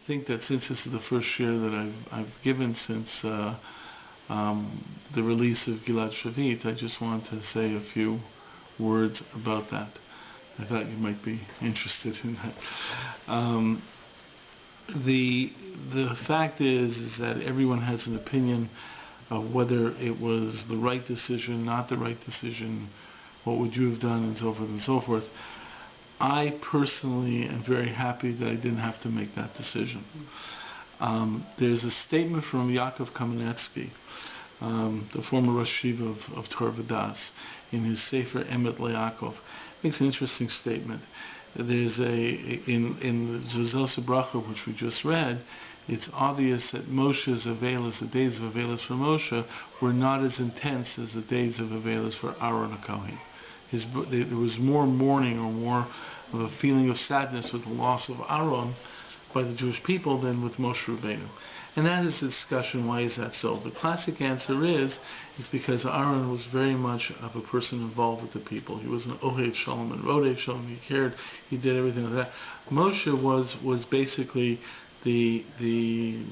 think that since this is the first year that I've given since the release of Gilad Shalit, I just wanted to say a few words about that. I thought you might be interested in that. The fact is that everyone has an opinion of whether it was the right decision, not the right decision, what would you have done, and so forth and so forth. I personally am very happy that I didn't have to make that decision. There's a statement from Yaakov Kamenetsky, the former Rosh Yeshiva of Torah V'das, in his Sefer Emet LeYaakov. Makes an interesting statement. There's in the Zvezos Bracha, which we just read, it's obvious that Moshe's Avelis, the days of Avelis for Moshe, were not as intense as the days of Avelis for Aaron HaKohen. There was more mourning or more of a feeling of sadness with the loss of Aaron by the Jewish people than with Moshe Rabbeinu. And that is the discussion, why is that so? The classic answer is because Aaron was very much of a person involved with the people. He was an Ohev Shalom and Rodev Shalom. He cared, he did everything like that. Moshe was basically the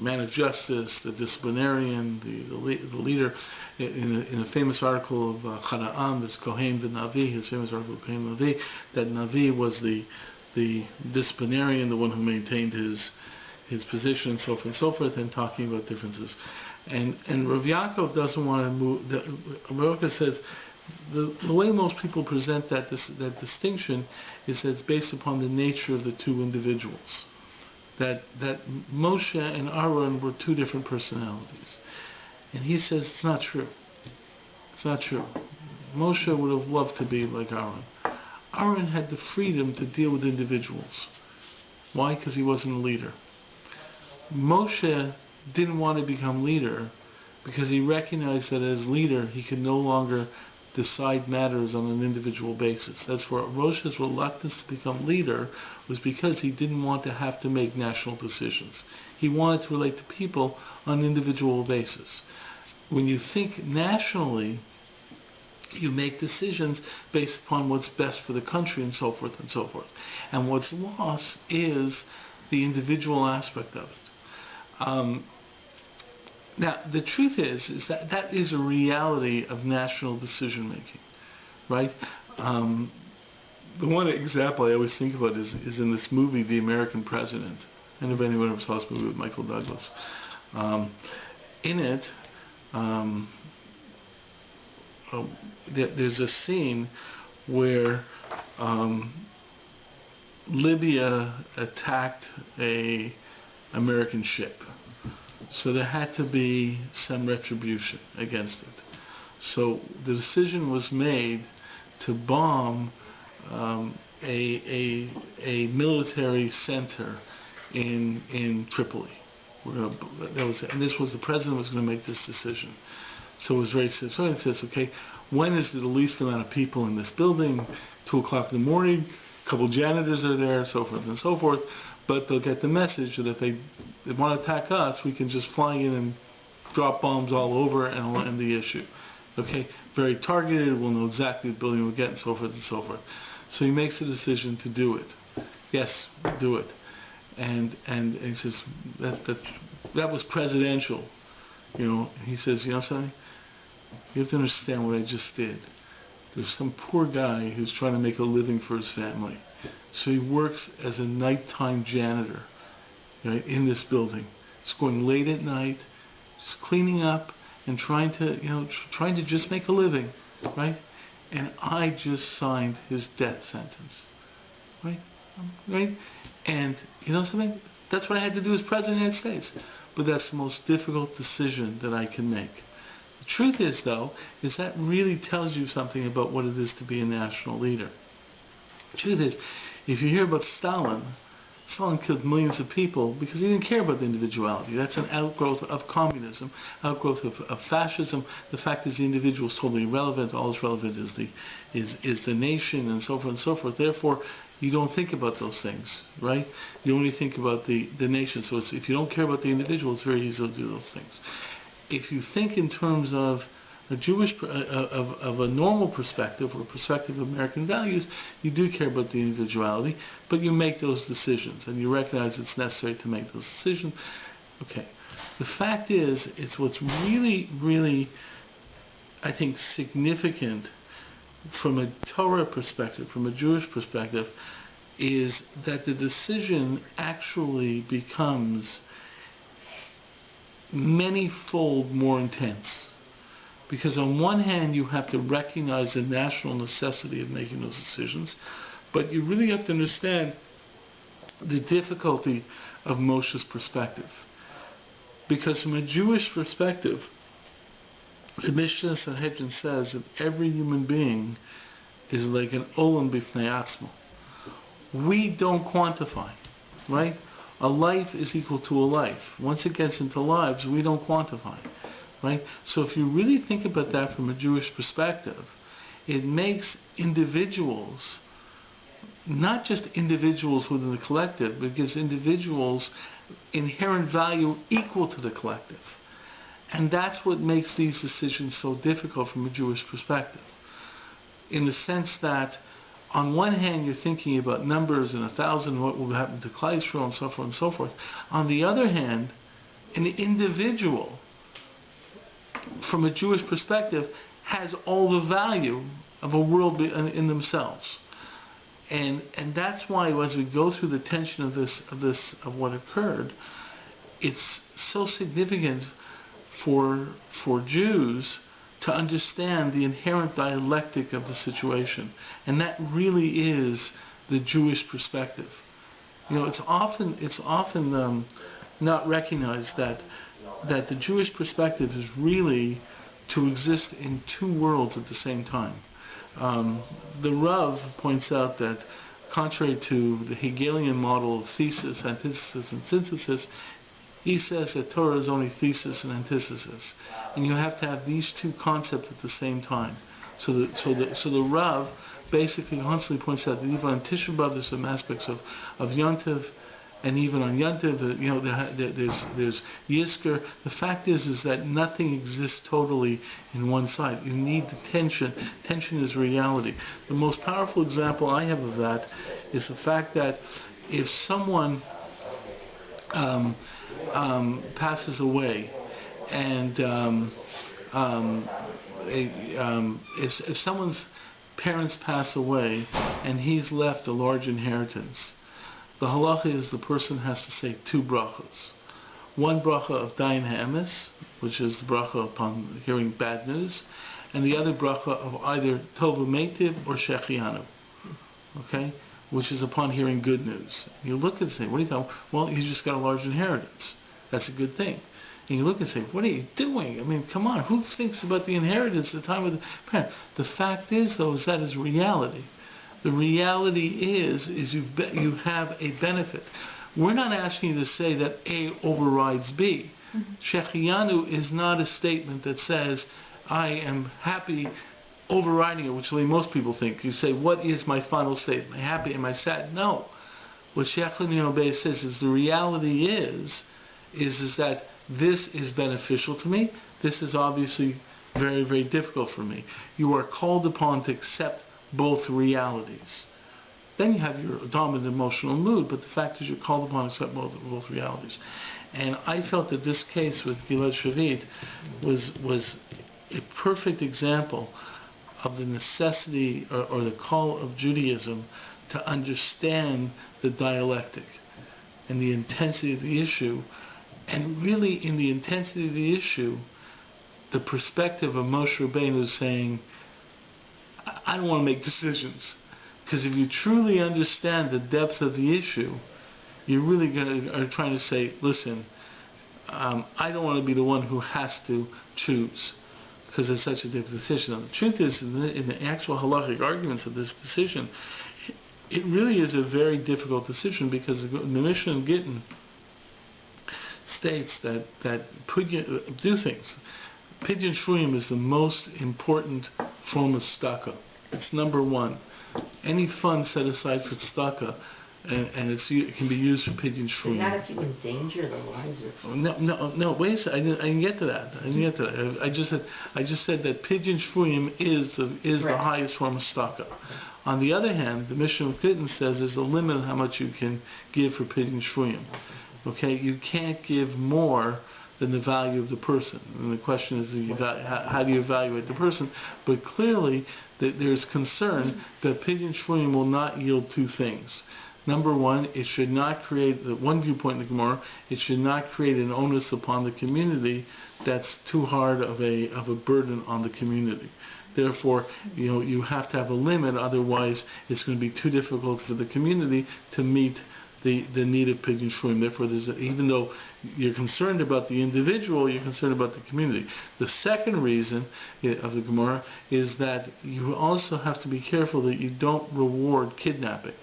man of justice, the disciplinarian, the leader. In a famous article of Chana'am, there's Kohen the Navi, his famous article of Kohen Navi, that Navi was the disciplinarian, the one who maintained his position, and so forth, and talking about differences. And Rav Yaakov doesn't want to move. Rav Yaakov says the way most people present that distinction is that it's based upon the nature of the two individuals. That Moshe and R1 were two different personalities. And he says it's not true. It's not true. Moshe would have loved to be like Aaron. Aaron had the freedom to deal with individuals. Why? Because he wasn't a leader. Moshe didn't want to become leader because he recognized that as leader he could no longer decide matters on an individual basis. That's where Moshe's reluctance to become leader was, because he didn't want to have to make national decisions. He wanted to relate to people on an individual basis. When you think nationally, you make decisions based upon what's best for the country, and so forth and so forth. And what's lost is the individual aspect of it. Now, the truth is that that is a reality of national decision making, right? The one example I always think about is in this movie, The American President. I don't know if anyone ever saw this movie with Michael Douglas. In it, there's a scene where Libya attacked a American ship. So there had to be some retribution against it. So the decision was made to bomb a military center in Tripoli. And this was, the president was going to make this decision. So it was very serious. So it says, okay, when is the least amount of people in this building? 2 o'clock in the morning, a couple janitors are there, so forth and so forth. But they'll get the message that if they want to attack us, we can just fly in and drop bombs all over and we'll end the issue. Okay, very targeted, we'll know exactly the building we'll get, and so forth and so forth. So he makes the decision to do it. Yes, do it. And he says, that was presidential. You know, he says, you know something? You have to understand what I just did. There's some poor guy who's trying to make a living for his family. So he works as a nighttime janitor, right, in this building. He's going late at night, just cleaning up and trying to just make a living, right? And I just signed his death sentence, right? Right? And you know something? That's what I had to do as president of the United States. But that's the most difficult decision that I can make. The truth is, though, is that really tells you something about what it is to be a national leader. The truth is, if you hear about Stalin killed millions of people because he didn't care about the individuality. That's an outgrowth of communism, outgrowth of fascism. The fact is the individual is totally irrelevant. All that's relevant is the nation, and so forth and so forth. Therefore, you don't think about those things, right? You only think about the nation. So if you don't care about the individual, it's very easy to do those things. If you think in terms of A of a normal perspective, or perspective of American values, you do care about the individuality, but you make those decisions, and you recognize it's necessary to make those decisions. Okay. The fact is, it's what's really, really, I think, significant from a Torah perspective, from a Jewish perspective, is that the decision actually becomes many-fold more intense. Because on one hand, you have to recognize the national necessity of making those decisions, but you really have to understand the difficulty of Moshe's perspective. Because from a Jewish perspective, the Mishnah Sanhedrin says that every human being is like an olam b'fnei atzmo. We don't quantify, right? A life is equal to a life. Once it gets into lives, we don't quantify, right? So if you really think about that from a Jewish perspective, it makes individuals, not just individuals within the collective, but it gives individuals inherent value equal to the collective. And that's what makes these decisions so difficult from a Jewish perspective. In the sense that, on one hand, you're thinking about numbers and 1,000, what will happen to Klal Yisrael, and so forth and so forth. On the other hand, an individual, from a Jewish perspective, has all the value of a world in themselves. And that's why, as we go through the tension of what occurred, it's so significant for Jews to understand the inherent dialectic of the situation, and that really is the Jewish perspective. You know, it's often not recognized that the Jewish perspective is really to exist in two worlds at the same time. The Rav points out that, contrary to the Hegelian model of thesis, antithesis, and synthesis, he says that Torah is only thesis and antithesis, and you have to have these two concepts at the same time. So the Rav basically constantly points out that even on Tisha B'Av there's some aspects of Yontiv, and even on Yontiv, there's Yizkor. The fact is that nothing exists totally in one side. You need the tension. Tension is reality. The most powerful example I have of that is the fact that if someone passes away, and if someone's parents pass away and he's left a large inheritance, the halacha is the person has to say two brachas. One bracha of Dayan Ha'emes, which is the bracha upon hearing bad news, and the other bracha of either Tov U'Meitiv or Shechianu. Okay? Which is upon hearing good news. You look and say, what do you think? Well, you just got a large inheritance. That's a good thing. And you look and say, what are you doing? I mean, come on, who thinks about the inheritance at the time of the parent? The fact is, though, is that is reality. The reality is you have a benefit. We're not asking you to say that A overrides B. Shechianu is not a statement that says, I am happy overriding it, which is the way most people think. You say, what is my final state? Am I happy? Am I sad? No. What Shechianu says is the reality is that this is beneficial to me. This is obviously very, very difficult for me. You are called upon to accept both realities. Then you have your dominant emotional mood, but the fact is you're called upon to accept both realities. And I felt that this case with Gilad Shalit was a perfect example of the necessity or the call of Judaism to understand the dialectic and the intensity of the issue. And really, in the intensity of the issue, the perspective of Moshe Rabbeinu is saying, I don't want to make decisions. Because if you truly understand the depth of the issue, you really are trying to say, listen, I don't want to be the one who has to choose, because it's such a difficult decision. Now, the truth is, in the actual halachic arguments of this decision, it really is a very difficult decision, because the Mishnah in Gittin states that do things. Pidyon Shvuyim is the most important form of tzedakah. It's number one. Any fund set aside for tzedakah and it can be used for pidyon shvuim. Not if you endanger the lives of. No. Wait a second. I didn't get to that. I just said that pidyon shvuim is the highest form of tzedakah. On the other hand, the Mishnah of Gittin says there's a limit on how much you can give for pidyon shvuim. Okay, you can't give more than the value of the person. And the question is, how do you evaluate the person? But clearly, there's concern that pidyon shvuim will not yield two things. Number one, it should not create, the one viewpoint in the Gemara, it should not create an onus upon the community that's too hard of a burden on the community. Therefore, you have to have a limit, otherwise it's going to be too difficult for the community to meet the need of pidyon shvuim. Therefore, even though you're concerned about the individual, you're concerned about the community. The second reason of the Gemara is that you also have to be careful that you don't reward kidnapping,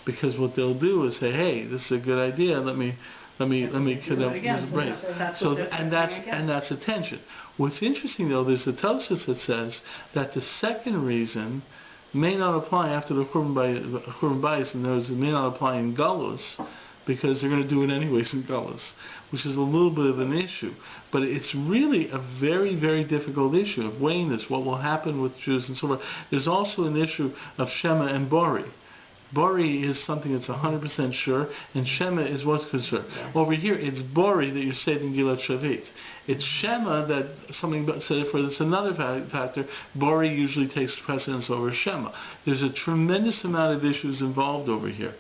because what they'll do is say, "Hey, this is a good idea. Let me kidnap." Right. So that's attention. What's interesting though, there's a Tosfos that says that the second reason may not apply after the Churban Bayis, and it may not apply in Galus, because they're going to do it anyways in Galus, which is a little bit of an issue. But it's really a very, very difficult issue of weighing this, what will happen with Jews and so forth. There's also an issue of Shema and Bori. Bori is something that's 100% sure, and Shema is what's concerned. Over here, it's Bori that you're saving Gilad Shalit. It's Shema that something said for that's another factor. Bori usually takes precedence over Shema. There's a tremendous amount of issues involved over here,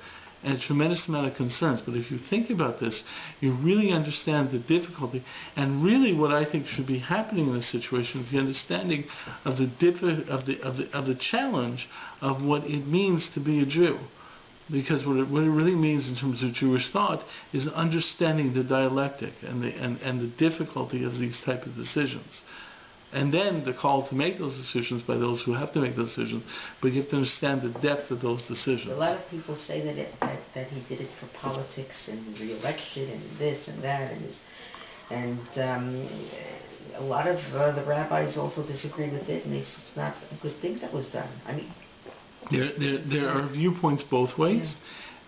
and a tremendous amount of concerns. But if you think about this, you really understand the difficulty, and really what I think should be happening in this situation is the understanding of the challenge of what it means to be a Jew. Because what it really means in terms of Jewish thought is understanding the dialectic and the difficulty of these type of decisions. And then the call to make those decisions by those who have to make those decisions, but you have to understand the depth of those decisions. A lot of people say that he did it for politics and re-election and this and that, and a lot of the rabbis also disagree with it, and it's not a good thing that was done. I mean, there are viewpoints both ways.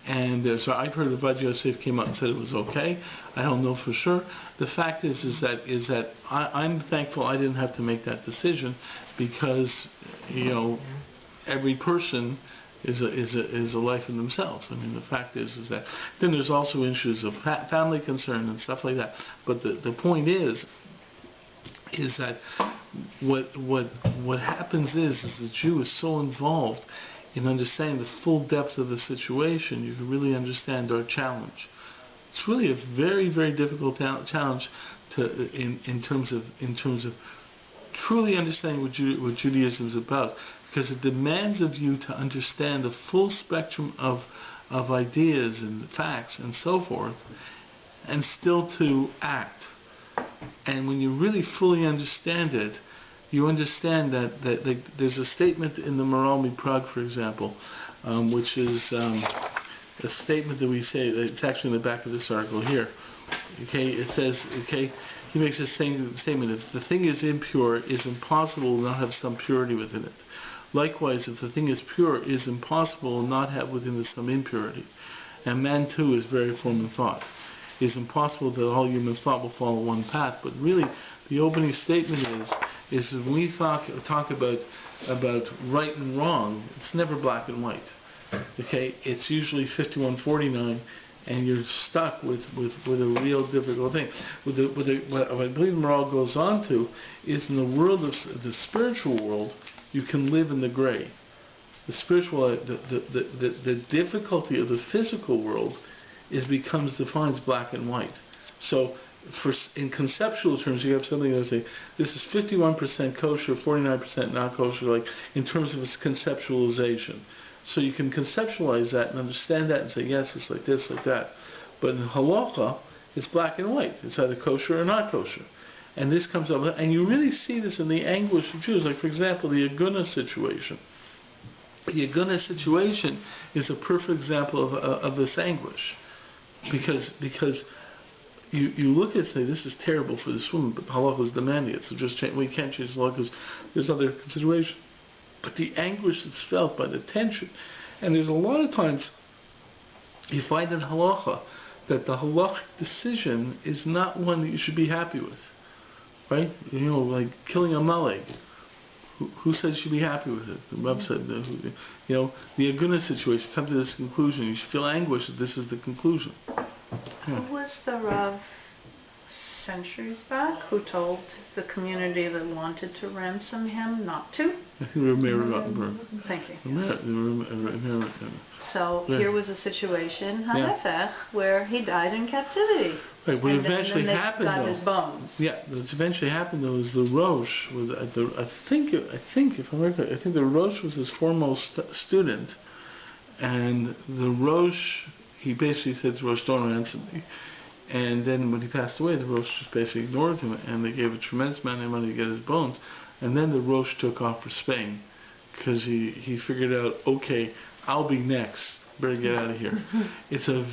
And so I've heard the Vad Yosef came out and said it was okay. I don't know for sure. The fact is that I'm thankful I didn't have to make that decision, because every person is a life in themselves. I mean, the fact is that then there's also issues of family concern and stuff like that. But the point is that what happens is the Jew is so involved in understanding the full depth of the situation, you can really understand our challenge. It's really a very, very difficult challenge in terms of truly understanding what Judaism is about, because it demands of you to understand the full spectrum of ideas and facts and so forth, and still to act. And when you really fully understand it, you understand that there's a statement in the Moralmi Prague, for example, which is a statement that we say, it's actually in the back of this article here. Okay, it says, he makes this same statement: if the thing is impure, it's impossible to not have some purity within it. Likewise, if the thing is pure, it is impossible to not have within it some impurity. And man too is very form of thought. It is impossible that all human thought will follow one path. But really, the opening statement is when we talk about right and wrong, it's never black and white. Okay, it's usually 51-49, and you're stuck with a real difficult thing. What I believe Moral goes on to is, in the world of the spiritual world, you can live in the gray. The spiritual, the difficulty of the physical world defines black and white. So, in conceptual terms, you have something that say this is 51% kosher, 49% not kosher, like in terms of its conceptualization. So you can conceptualize that and understand that and say, yes, it's like this, like that. But in halacha, it's black and white. It's either kosher or not kosher. And this comes up, and you really see this in the anguish of Jews. Like, for example, the Aguna situation. The Aguna situation is a perfect example of this anguish, because you look and say, this is terrible for this woman, but the halacha is demanding it, so we can't change the law because there's other consideration. But the anguish that's felt by the tension, and there's a lot of times you find in halacha that the halachic decision is not one that you should be happy with, right? Like killing Amalek. Who said you should be happy with it? The Rabbi said, the Aguna situation, come to this conclusion. You should feel anguish that this is the conclusion. Who was the Rav centuries back who told the community that wanted to ransom him not to? I think Rabbi. Thank you. So here was a situation, Hanefech, where he died in captivity. Right, what eventually happened, got though, his bones. Yeah, what eventually happened though is the Rosh was at the. I think if I'm right, I think the Rosh was his foremost student, and the Rosh, he basically said to Rosh, "Don't ransom me." And then when he passed away, the Rosh just basically ignored him, and they gave a tremendous amount of money to get his bones. And then the Rosh took off for Spain because he figured out, okay, I'll be next. Better get out of here. It's a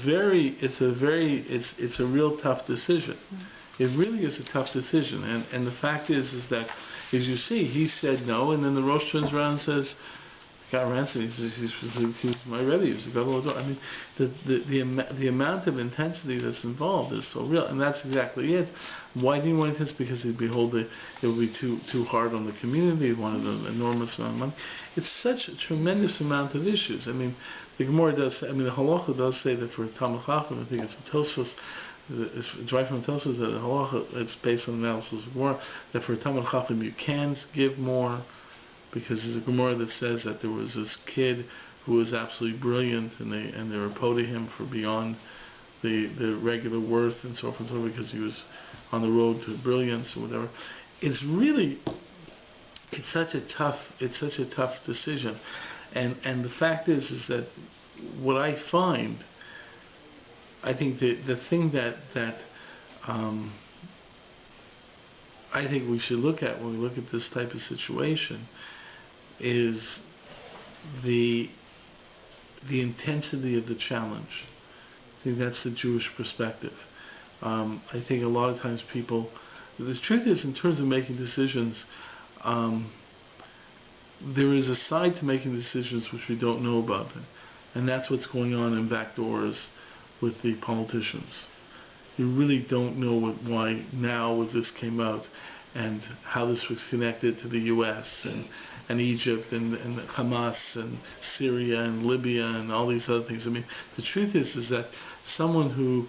real tough decision. It really is a tough decision. And the fact is that, as you see, he said no, and then the Rosh turns around and says, got ransom. He says, he was my Rebbe. He was the Gadol Hador. I mean, the amount of intensity that's involved is so real, and that's exactly it. Why do you want intensity? Because it would be too hard on the community. He wanted an enormous amount of money. It's such a tremendous amount of issues. I mean, the Gemara does. I mean, the Halacha does say that for Talmud Chacham, I think it's the Tosfos. It's right from Tosfos that the Halacha, it's based on the analysis of Gemara, that for Talmud Chacham you can give more. Because there's a Gemara that says that there was this kid who was absolutely brilliant, and they were quoting him for beyond the regular worth and so forth and so on, because he was on the road to brilliance or whatever. It's such a tough decision, and the fact is that what I find, I think the thing that I think we should look at when we look at this type of situation is the intensity of the challenge. I think that's the Jewish perspective. I think a lot of times people, the truth is, in terms of making decisions, there is a side to making decisions which we don't know about, and that's what's going on in back doors with the politicians. You really don't know why now with this came out, and how this was connected to the U.S. and Egypt and Hamas and Syria and Libya and all these other things. I mean, the truth is that someone who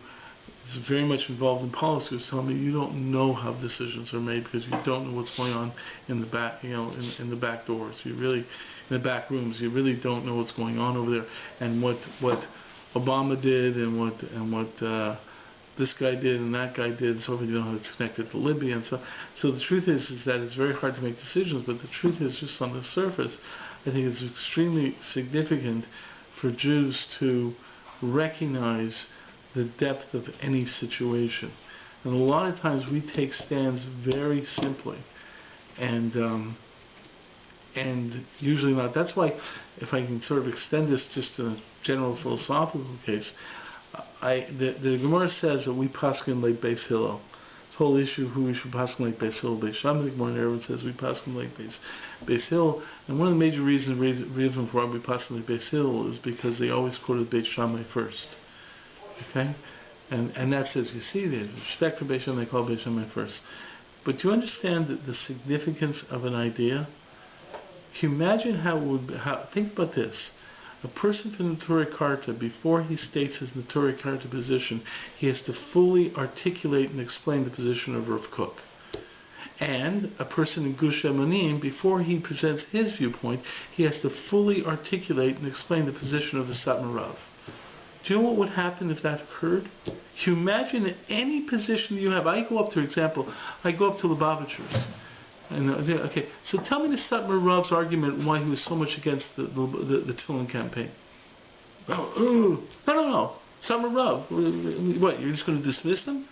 is very much involved in politics was telling me, you don't know how decisions are made because you don't know what's going on in the back, in the back doors. You really, in the back rooms, you really don't know what's going on over there, and what Obama did and what this guy did and that guy did, and so forth. You know how it's connected to Libya, and so the truth is that it's very hard to make decisions. But the truth is, just on the surface, I think it's extremely significant for Jews to recognize the depth of any situation. And a lot of times we take stands very simply, and usually not. That's why, if I can sort of extend this just in a general philosophical case, the Gemara says that we paskin like Beis Hillel. This whole issue of who we should paskin like Beis Hillel, Beis Shammai, the Gemara and R1 says we paskin like Beis Hillel. And one of the major reasons for why we paskin like Beis Hillel is because they always quoted Beis Shammai first. Okay? And that says, you see, there's respect for Beis Shammai, they call Beis Shammai first. But do you understand the significance of an idea? Can you imagine think about this. A person from the Torah Karta, before he states his Torah Karta position, he has to fully articulate and explain the position of Rav Kook. And a person in Gush Emanim, before he presents his viewpoint, he has to fully articulate and explain the position of the Satmar Rav. Do you know what would happen if that occurred? Can you imagine in any position you have? I go up to Lubavitchers. And okay, so tell me the Satmar Rav's argument why he was so much against the Tefillin campaign. No. Satmar Rav, what, you're just going to dismiss him?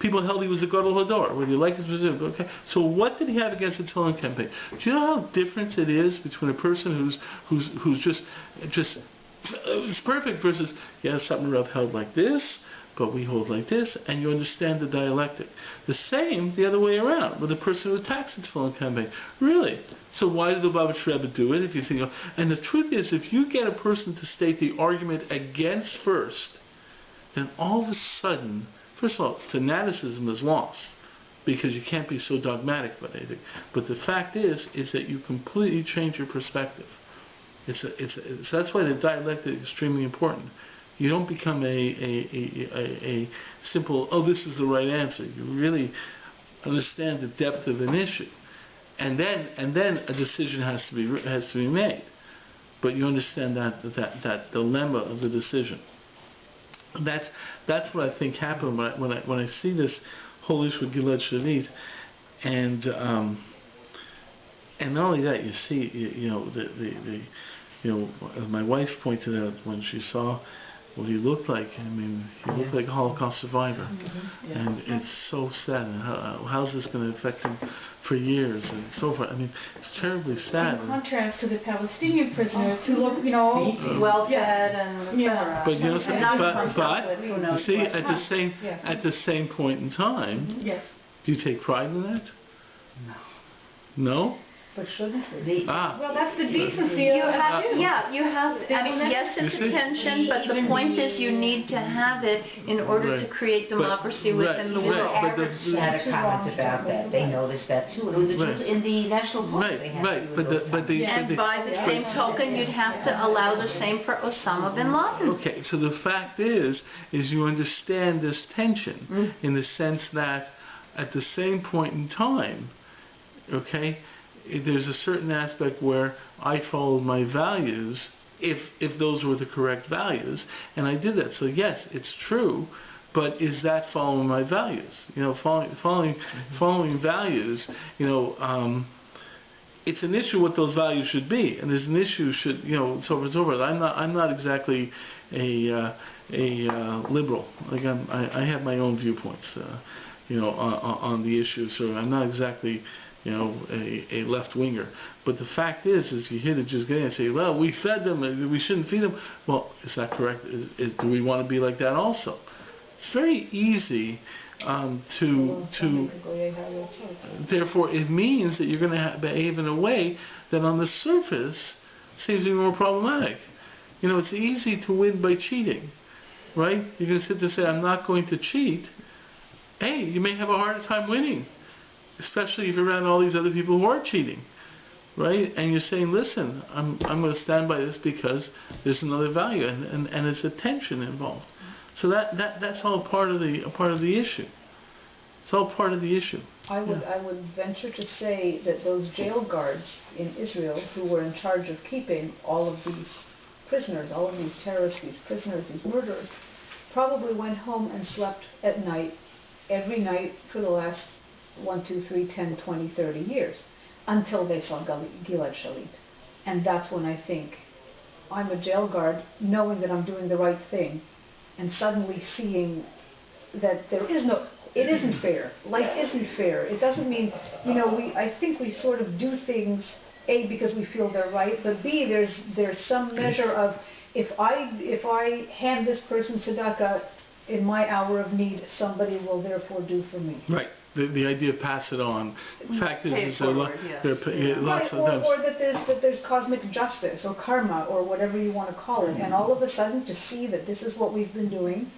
People held he was a Gadol Hador. Whether you like his position, okay. So what did he have against the Tefillin campaign? Do you know how different it is between a person who's just it's perfect versus, yes, Satmar Rav held like this, but we hold like this, and you understand the dialectic. The same the other way around with the person who attacks the tefillin campaign. Really? So why did the Lubavitch Rebbe do it? If you think, and the truth is, if you get a person to state the argument against first, then all of a sudden, first of all, fanaticism is lost because you can't be so dogmatic about anything. But the fact is that you completely change your perspective. So that's why the dialectic is extremely important. You don't become a simple, oh, this is the right answer. You really understand the depth of an issue, and then a decision has to be made. But you understand that dilemma of the decision. That's what I think happened when I see this whole issue with Gilad Shalit, and not only that, you see, as my wife pointed out when she saw what he looked like. I mean, he looked like a Holocaust survivor, and it's so sad. And how's this going to affect him for years and so forth? I mean, it's terribly sad. In contrast to the Palestinian prisoners who look, well-fed and etc. But you see, at the same point in time, yes. Do you take pride in that? No. But shouldn't we? Well, that's the decency. You have, I mean, yes, it's a tension, but the point is you need to have it in order to create democracy within the world. Arabs had a comment about that. They noticed that too. In the National Post, they had and by the same token, you'd have to allow the same for Osama bin Laden. Okay, so the fact is you understand this tension in the sense that at the same point in time, okay, there's a certain aspect where I followed my values, if those were the correct values, and I did that. So yes, it's true, but is that following my values? Following values. It's an issue what those values should be, and there's an issue so forth and so forth. I'm not exactly a liberal. Like I have my own viewpoints, on the issue. So I'm not exactly a left-winger. But the fact is you hear the Jews getting and say, well, we fed them, we shouldn't feed them. Well, is that correct? Do we want to be like that also? It's very easy therefore it means that you're going to behave in a way that on the surface seems to be more problematic. It's easy to win by cheating, right? You're going to sit there and say, I'm not going to cheat. Hey, you may have a harder time winning, especially if you're around all these other people who are cheating, right? And you're saying, listen, I'm going to stand by this because there's another value, and it's a tension involved. So that's all part of the issue. It's all part of the issue. I would venture to say that those jail guards in Israel who were in charge of keeping all of these prisoners, all of these terrorists, these prisoners, these murderers, probably went home and slept at night, every night for the last 1, 2, 3, 10, 20, 30 years, until they saw Gilad Shalit. And that's when I think, I'm a jail guard, knowing that I'm doing the right thing, and suddenly seeing that it isn't fair. Life isn't fair. It doesn't mean, I think we sort of do things, A, because we feel they're right, but B, there's some measure of, if I hand this person tzedakah in my hour of need, somebody will therefore do for me. Right. The idea of pass it on. The fact is lots of times. Or that there's cosmic justice or karma or whatever you want to call it, and all of a sudden to see that this is what we've been doing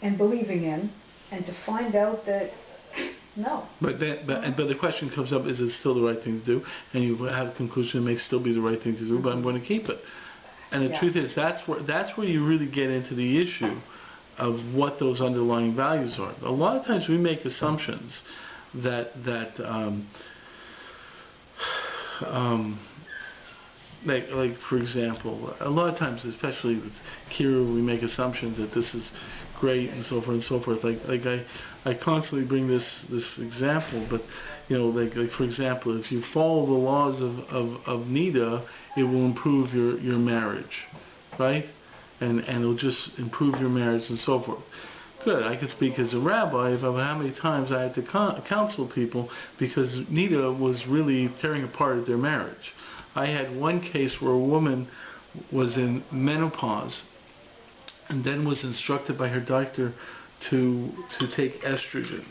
and believing in, and to find out that no. But the question comes up: is it still the right thing to do? And you have a conclusion: it may still be the right thing to do, but I'm going to keep it. And the truth is, that's where you really get into the issue of what those underlying values are. A lot of times we make assumptions that like for example, a lot of times, especially with Kira, we make assumptions that this is great and so forth and so forth. Like I constantly bring this example, but like for example, if you follow the laws of NIDA, it will improve your marriage, right? And it'll just improve your marriage and so forth. Good. I could speak as a rabbi about how many times I had to counsel people because NIDA was really tearing apart their marriage. I had one case where a woman was in menopause and then was instructed by her doctor to take estrogen.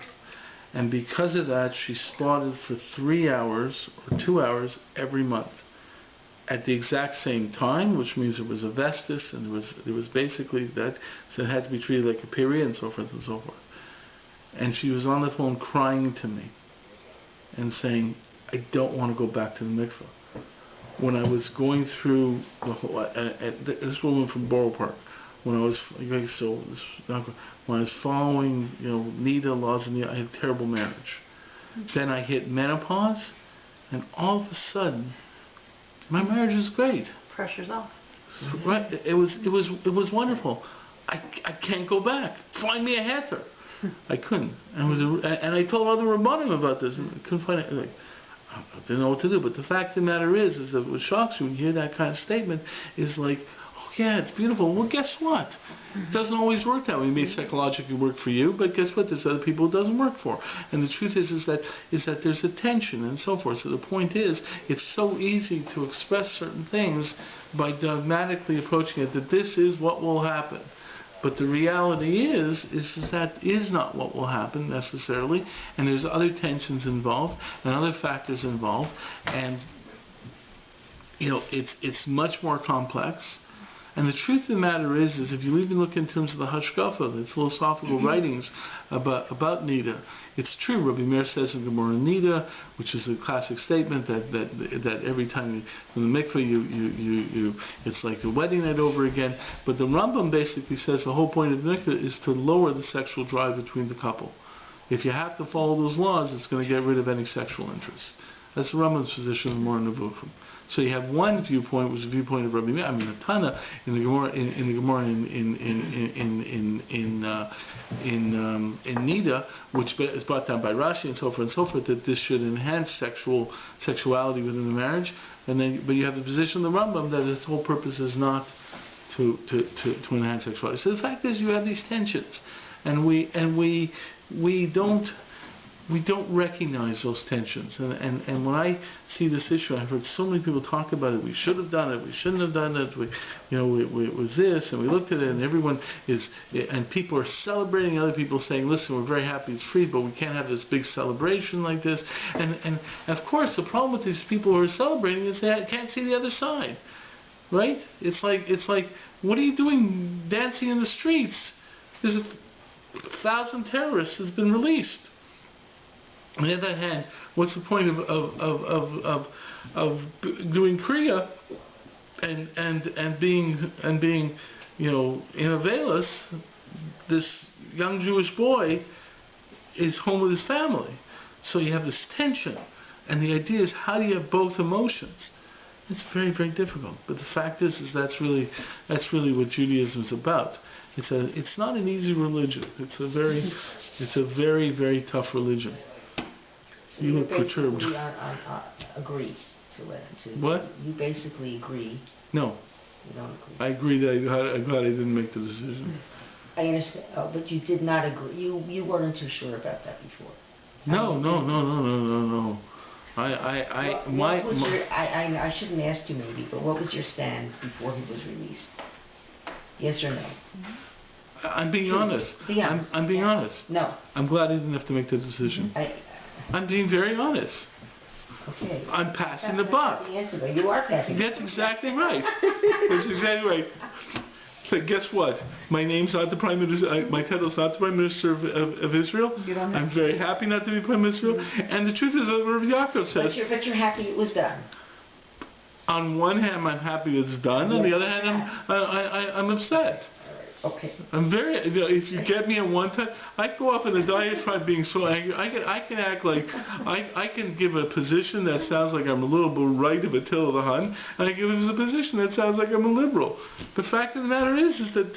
And because of that, she spotted for 3 hours or 2 hours every month at the exact same time, which means there was a vestis, and there was basically that, so it had to be treated like a period, and so forth and so forth. And she was on the phone crying to me and saying, I don't want to go back to the mikveh. When I was going through the whole, this woman from Borough Park, when I was following, Nida laws, and I had a terrible marriage. Then I hit menopause, and all of a sudden, my marriage is great. Pressure's off. Right? It was wonderful. I can't go back. Find me a heter. I couldn't. And I told other Rabbanim about this, and I couldn't find it. Like, I didn't know what to do. But the fact of the matter is that what shocks you when you hear that kind of statement is like, oh yeah, it's beautiful. Well, guess what? It doesn't always work that way. It may psychologically work for you, but guess what? There's other people it doesn't work for. And the truth is that there's a tension and so forth. So the point is, it's so easy to express certain things by dogmatically approaching it, that this is what will happen. But the reality is that is not what will happen necessarily, and there's other tensions involved and other factors involved, and it's much more complex. And the truth of the matter is if you even look in terms of the hashkafa, the philosophical writings about Nida, it's true. Rabbi Meir says in Gemara Nida, which is a classic statement that every time you from the mikveh you it's like the wedding night over again. But the Rambam basically says the whole point of the mikveh is to lower the sexual drive between the couple. If you have to follow those laws, it's going to get rid of any sexual interest. That's the Rambam's position in Mor Nevuchim. So you have one viewpoint, which is the viewpoint of Rabbi Meir. I mean, the Tana in the Gemara in Nida, which is brought down by Rashi and so forth, that this should enhance sexuality within the marriage. But you have the position of the Rambam that its whole purpose is not to enhance sexuality. So the fact is, you have these tensions, and we don't recognize those tensions. And when I see this issue, I've heard so many people talk about it. We should have done it. We shouldn't have done it. It was this, and we looked at it, and everyone is, and people are celebrating. Other people saying, "Listen, we're very happy it's free, but we can't have this big celebration like this." And of course, the problem with these people who are celebrating is they can't see the other side, right? It's like, what are you doing, dancing in the streets? There's 1,000 terrorists has been released. On the other hand, what's the point of doing Kriya and being in Avelis? This young Jewish boy is home with his family, so you have this tension, and the idea is, how do you have both emotions? It's very, very difficult. But the fact is that's really what Judaism is about. It's not an easy religion. It's a very, very tough religion. So you look perturbed. Agree to it. What? You basically agree. No. You don't agree. I agree that I'm glad I didn't make the decision. I understand. Oh, but you did not agree. You weren't too sure about that before. No. I shouldn't ask you maybe, but what was your stand before he was released? Yes or no? I'm being honest. Be honest. I'm being honest. No. I'm glad I didn't have to make the decision. I'm being very honest. Okay. I'm passing the buck. The answer, but you are passing. That's exactly right. That's exactly right. But guess what? My name's not the Prime Minister. My title's not the Prime Minister of Israel. I'm very happy not to be Prime Minister of Israel. And the truth is, what Rabbi Yaakov says. But you're happy it was done. On one hand, I'm happy it's done. On the other hand, I'm upset. Okay. I'm very. If you get me at one time, I go off on a diatribe being so angry. I can act like I can give a position that sounds like I'm a little bit right of Attila the Hun, and I give it a position that sounds like I'm a liberal. The fact of the matter is that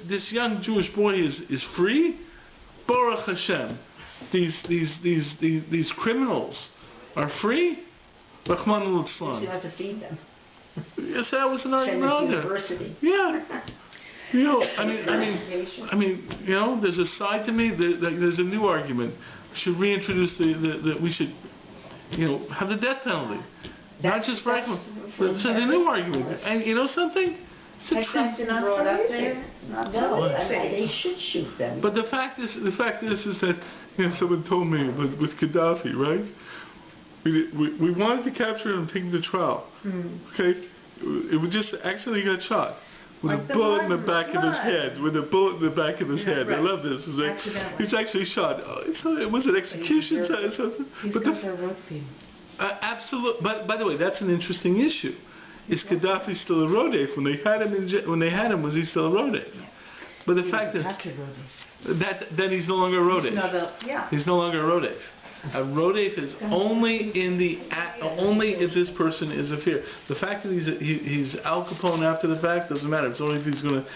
this young Jewish boy is free. Baruch Hashem. These criminals are free. Rahman al-Islam. You still have to feed them. Yes, that was an argument on there. University. Yeah. I mean, there's a side to me. There's a new argument. We should reintroduce we should, have the death penalty. Not just right. So the new argument. And you know something? It's a Has that truth. been brought up there? Not No, horrific. they should shoot them. But the fact is that someone told me with Gaddafi, right? We wanted to capture him and take him to trial. Okay, it was just accidentally got shot with Like a the bullet in the Martin back of his flood. head. With a bullet in the back of his head. I right. love this. It's like, Accidentally. he's actually shot. So it was an execution. Something. He's But got their rugby. absolute. But by the way, that's an interesting issue. Is Gaddafi still a Rodef? When they had him, was he still a Rodef? But the fact that then he's no longer a Rodef. No, He's no longer a Rodef. A Rodef is only only if this person is a fear. The fact that he's Al Capone after the fact doesn't matter. It's only if he's going to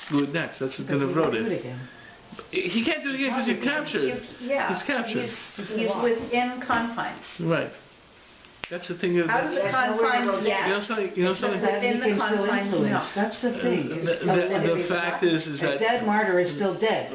do it next. That's the kind of Rodef. He can't do it again because he's captured. He's captured. He's within confines. Right. That's the thing. Out of the confines, yes. You know something. Within the confines, no. That's the thing. The fact is A that. dead martyr is still dead.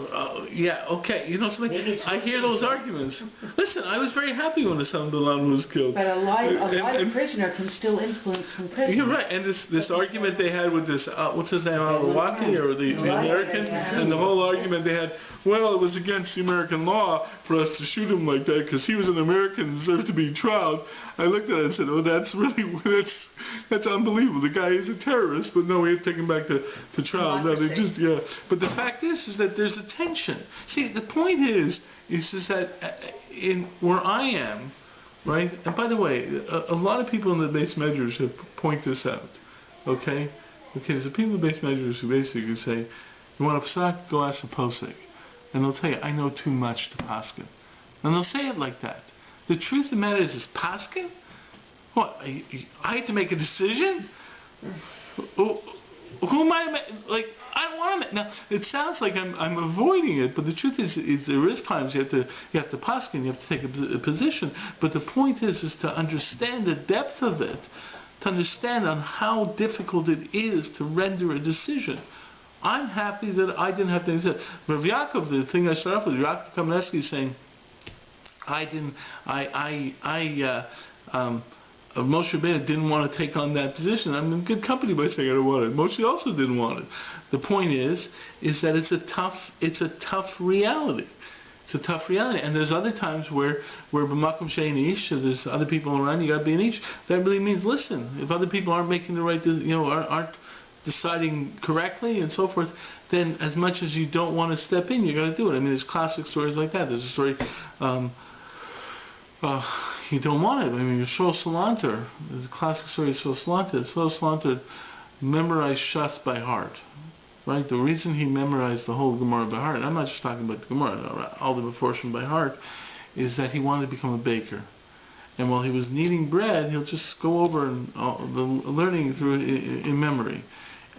Yeah, okay. You know something? Maybe it's I hear those arguments. Listen, I was very happy when Osama bin Laden was killed. But a live prisoner can still influence from prison. You're right. And this argument they had with this, what's his name, Al-Rawaki, or the American, and the whole argument they had, well, it was against the American law for us to shoot him like that because he was an American and deserved to be tried. I looked at it and said, oh, that's unbelievable. The guy is a terrorist, but no, we have to take him back to trial. No, they just, yeah. But the fact is that there's a tension. See, the point is that in where I am, right? And by the way, a lot of people in the base measures have point this out. Okay, there's the people in the base measures who basically say, you want a psak, go ask the posek. And they'll tell you, I know too much to paskin. And they'll say it like that. The truth of the matter is paskin? What, I have to make a decision? Who am I? Like, I don't want to. Now, it sounds like I'm avoiding it, but the truth is there is times you have to paskin, you have to take a position. But the point is to understand the depth of it, to understand on how difficult it is to render a decision. I'm happy that I didn't have to accept. Rav Yaakov, the thing I started off with, Yaakov Kamenetsky saying, Moshe Rabbeinu didn't want to take on that position. I'm in good company by saying I don't want it. Moshe also didn't want it. The point is that it's a tough reality. It's a tough reality. And there's other times where b'makom she'ein ish, if there's other people around, you got to be an ish. That really means listen. If other people aren't making the right, aren't deciding correctly and so forth, then as much as you don't want to step in, you got to do it. I mean, there's classic stories like that. There's a story, you don't want it. I mean, Yisrael Salanter, there's a classic story of Yisrael Salanter. Yisrael Salanter memorized Shas by heart, right? The reason he memorized the whole Gemara by heart, I'm not just talking about the Gemara, all the portion by heart, is that he wanted to become a baker. And while he was kneading bread, he'll just go over and the learning through in memory.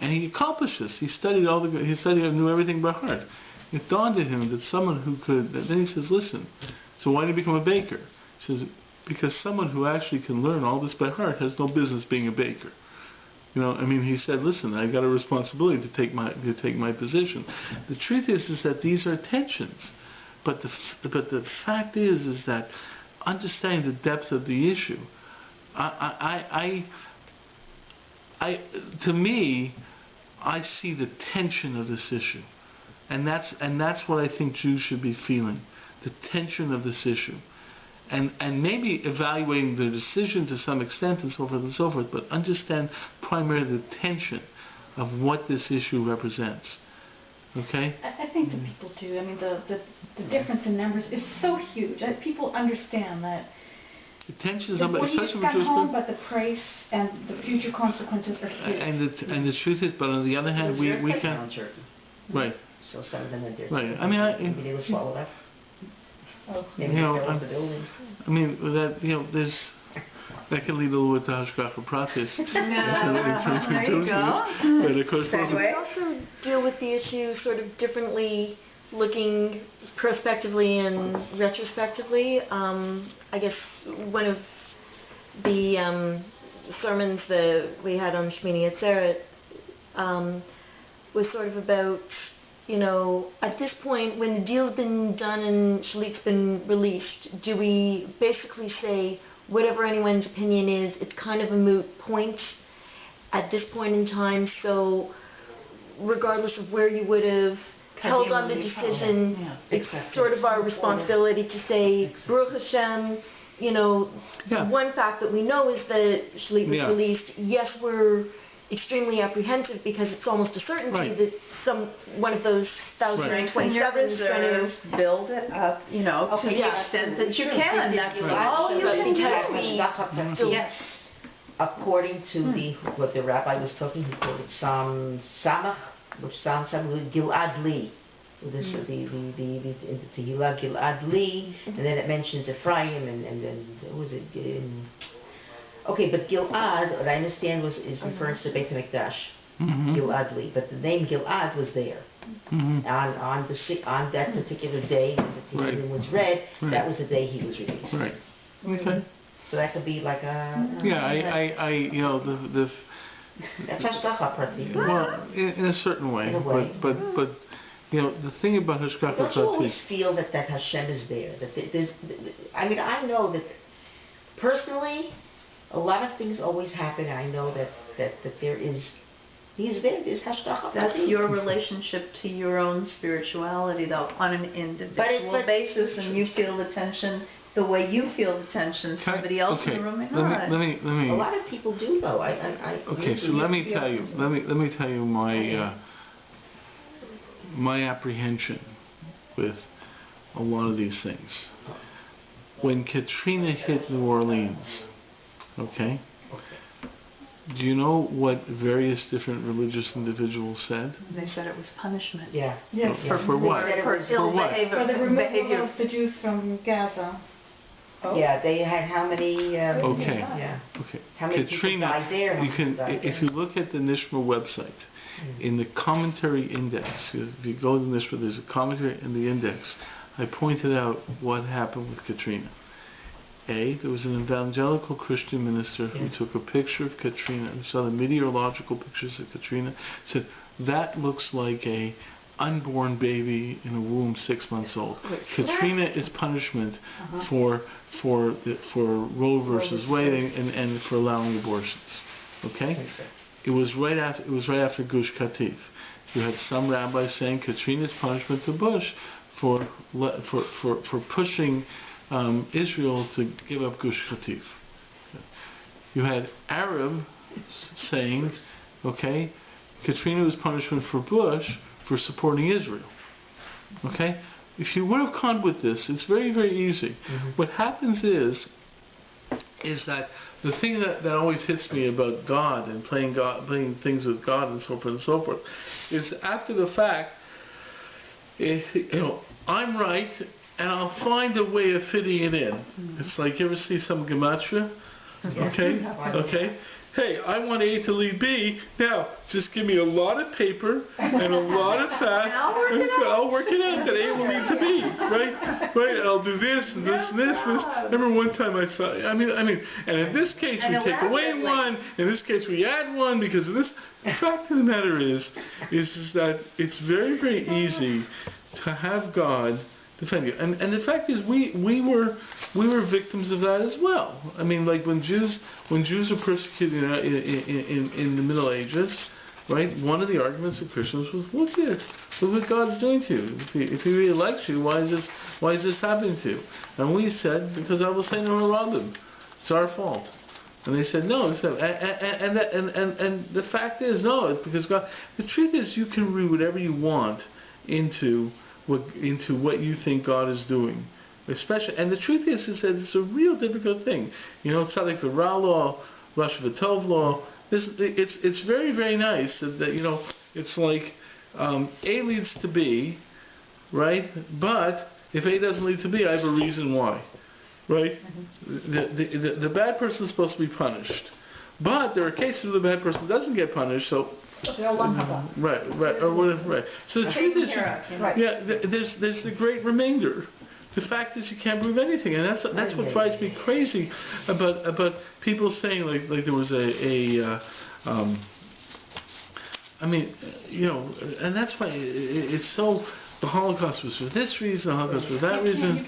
And he accomplished this. He studied knew everything by heart. It dawned on him that someone who could, then he says, listen, so why did he become a baker? He says, because someone who actually can learn all this by heart has no business being a baker. He said, listen, I got a responsibility to take my position. The truth is that these are tensions. But the fact is that understanding the depth of the issue, to me, I see the tension of this issue, and that's what I think Jews should be feeling, the tension of this issue, and maybe evaluating the decision to some extent and so forth, but understand primarily the tension of what this issue represents. Okay? I think that people do. I mean, the difference in numbers is so huge. People understand that. The tensions, The money especially is with spent Jewish home, people. but the price and the future consequences are huge. And the truth is, but on the other hand, we can. Right. So some of them are there. Right. Maybe they were swallowed up. Oh. Maybe they fell off the building. I mean, there's. That can lead a little bit to Hashgacha Pratis. There you go. But of course, We also deal with the issue sort of differently, looking prospectively and retrospectively. I guess one of the sermons that we had on Shmini Atzeret was sort of about, at this point, when the deal's been done and Shalit's been released, do we basically say, whatever anyone's opinion is, it's kind of a moot point, at this point in time. So regardless of where you would have held on the decision, Yeah. it's Exactly. sort of our responsibility to say, Baruch Hashem, you know, Yeah. one fact that we know is that Shalit was Yeah. released. Yes, we're extremely apprehensive because it's almost a certainty Right. that one of those Strengthen your 1,027 is going to... reserves, build it up, to Okay, the yeah, extent so that you sure, can. this That's is all you Gilad can Shalit, do. Yes. According to what the rabbi was talking, he quoted Psalm Samach, which Psalm Samach, Gilad Li. This the Tehillah Gilad Li, and then it mentions Ephraim, and then what was it? Okay, but Gilad, what I understand is referring to the Beit HaMikdash, Gilad Li, but the name Gilad was there. On that particular day when the Tehillim Right. was read, Right. that was the day he was released. Right. Okay. So that could be like a Yeah, I you know, the that's hashgacha prati. well, in a certain way, In a way. but you know, the thing about Hashgacha Don't you always Prati, feel that Hashem is there? That there's, I mean, I know that personally, a lot of things always happen. I know that there is, He's there. There's hashgacha. That's your relationship to your own spirituality, though, on an individual but- basis, and you feel the tension the way you feel the tension. Somebody else in the room may not. let me. A lot of people do, though. Okay, so let me tell you. Let me tell you my my apprehension with a lot of these things. When Katrina hit New Orleans, okay, do you know what various different religious individuals said? They said it was punishment. Yeah. Yes. For what? For ill what? behavior. For the removal behavior. of the Jews from Gaza. Oh. Yeah, they had how many? Okay. Yeah. Okay. How many people Katrina, died there? How you many can, died if there? you look at the Nishma website, in the commentary index, if you go to Nishma, there's a commentary in the index. I pointed out what happened with Katrina. There was an evangelical Christian minister who took a picture of Katrina and saw the meteorological pictures of Katrina, said, that looks like a unborn baby in a womb 6 months old. Katrina is punishment for Roe versus Wade and for allowing abortions. Okay? It was right after Gush Katif. You had some rabbis saying Katrina's punishment to Bush for pushing Israel to give up Gush Katif. You had Arabs saying, okay, Katrina was punishment for Bush for supporting Israel. Okay? If you would have gone with this, it's very, very easy. What happens is that the thing that always hits me about God and playing things with God and so forth, is after the fact, I'm right and I'll find a way of fitting it in. It's like, you ever see some gematria? Okay. Hey, I want A to lead B. Now, just give me a lot of paper and a lot of fat, and I'll work it out that A will lead to B, right? Right. I'll do this and this and this and this. Remember one time I saw. I mean, and in this case we take away one. In this case we add one because of this. The fact of the matter is that it's very, very easy to have God defend you. And the fact is we were victims of that as well. I mean, like when Jews were persecuted in the Middle Ages, right? One of the arguments of Christians was, look what God's doing to you. If he really likes you, why is this happening to you? And we said, because I was saying R1, it's our fault. And they said no. And the fact is, no, it's because God. The truth is, you can read whatever you want into what you think God is doing, especially. And the truth is that it's a real difficult thing. It's not like the Ra law, Rosh V'Tov law. It's very, very nice that it's like A leads to B, right? But if A doesn't lead to B, I have a reason why, right? The bad person is supposed to be punished, but there are cases where the bad person doesn't get punished, so. Right, or whatever, right. So the truth is, there's the great remainder. The fact is, you can't prove anything, and that's what drives me crazy about people saying like there was and that's why it's so the Holocaust was for this reason, the Holocaust for that reason. You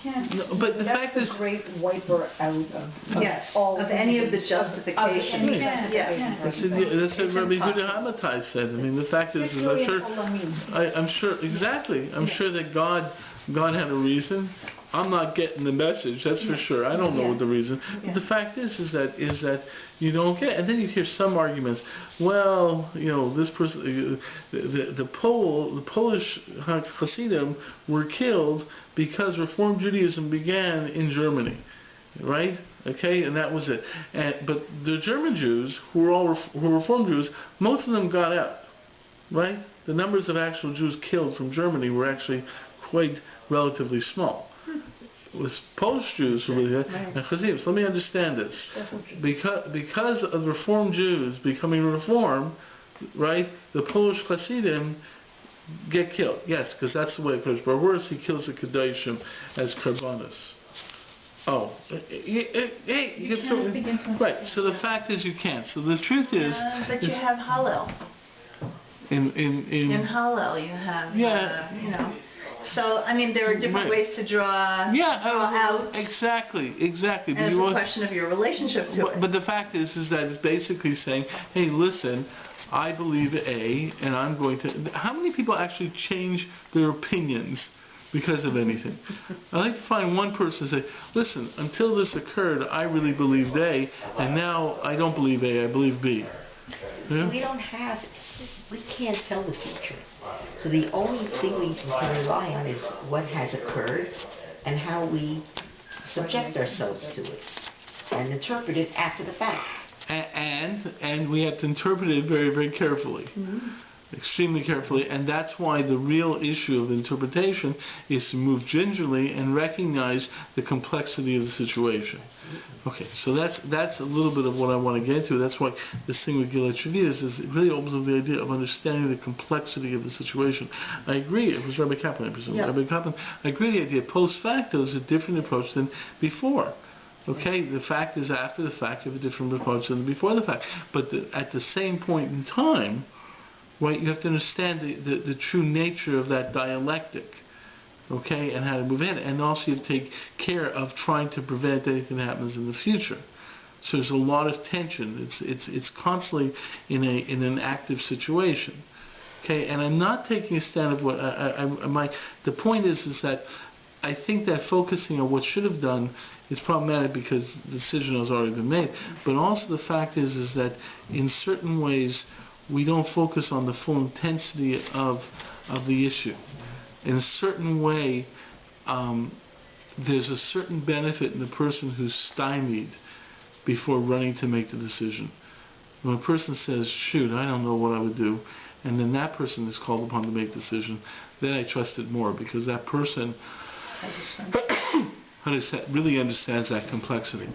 can't. No, but the fact That's is, the great wiper out of Yes, all of any of the religions, justification. of any Yeah. justification. that's what It's Rabbi impossible. Judah Hamatai said. I mean, the fact is I'm Particularly sure, in Olamim. I'm sure, exactly. I'm sure that God had a reason. I'm not getting the message, that's for sure. I don't know what the reason. But the fact is that you don't get. And then you hear some arguments. Well, this person, the Polish Hasidim were killed because Reform Judaism began in Germany, right? Okay, and that was it. But the German Jews, who were Reform Jews, most of them got out, right? The numbers of actual Jews killed from Germany were actually quite relatively small. It was Polish Jews who were and Hasidim. So let me understand this. Because of Reform Jews becoming Reform, right, the Polish Hasidim get killed. Yes, because that's the way it goes. But worse, he kills the Kedoshim as Karbanos. Oh, hey, you get through. Right, so the fact is you can't. So the truth is... But you have Hallel. In Hallel you have, So, I mean, there are different ways to draw out. Exactly. And it's a question of your relationship to it. But the fact is that it's basically saying, hey, listen, I believe A, and I'm going to... How many people actually change their opinions because of anything? I like to find one person say, listen, until this occurred, I really believed A, and now I don't believe A, I believe B. Yeah? We can't tell the future. So the only thing we can rely on is what has occurred and how we subject ourselves to it and interpret it after the fact. And we have to interpret it very, very carefully. Extremely carefully, and that's why the real issue of interpretation is to move gingerly and recognize the complexity of the situation. Okay, so that's a little bit of what I want to get to. That's why this thing with Gilad Shalit is it really opens up the idea of understanding the complexity of the situation. I agree, it was Rabbi Kaplan, I presume. Yeah. Rabbi Kaplan, I agree the idea post facto is a different approach than before. Okay, the fact is after the fact you have a different approach than before the fact. But at the same point in time, right, you have to understand the true nature of that dialectic, okay, and how to move in. And also you have to take care of trying to prevent anything that happens in the future. So there's a lot of tension. It's constantly in an active situation. Okay, and I'm not taking a stand of what the point is that I think that focusing on what should have done is problematic because the decision has already been made. But also the fact is that in certain ways we don't focus on the full intensity of the issue. In a certain way, there's a certain benefit in the person who's stymied before running to make the decision. When a person says, shoot, I don't know what I would do, and then that person is called upon to make the decision, then I trust it more because that person really understands that complexity.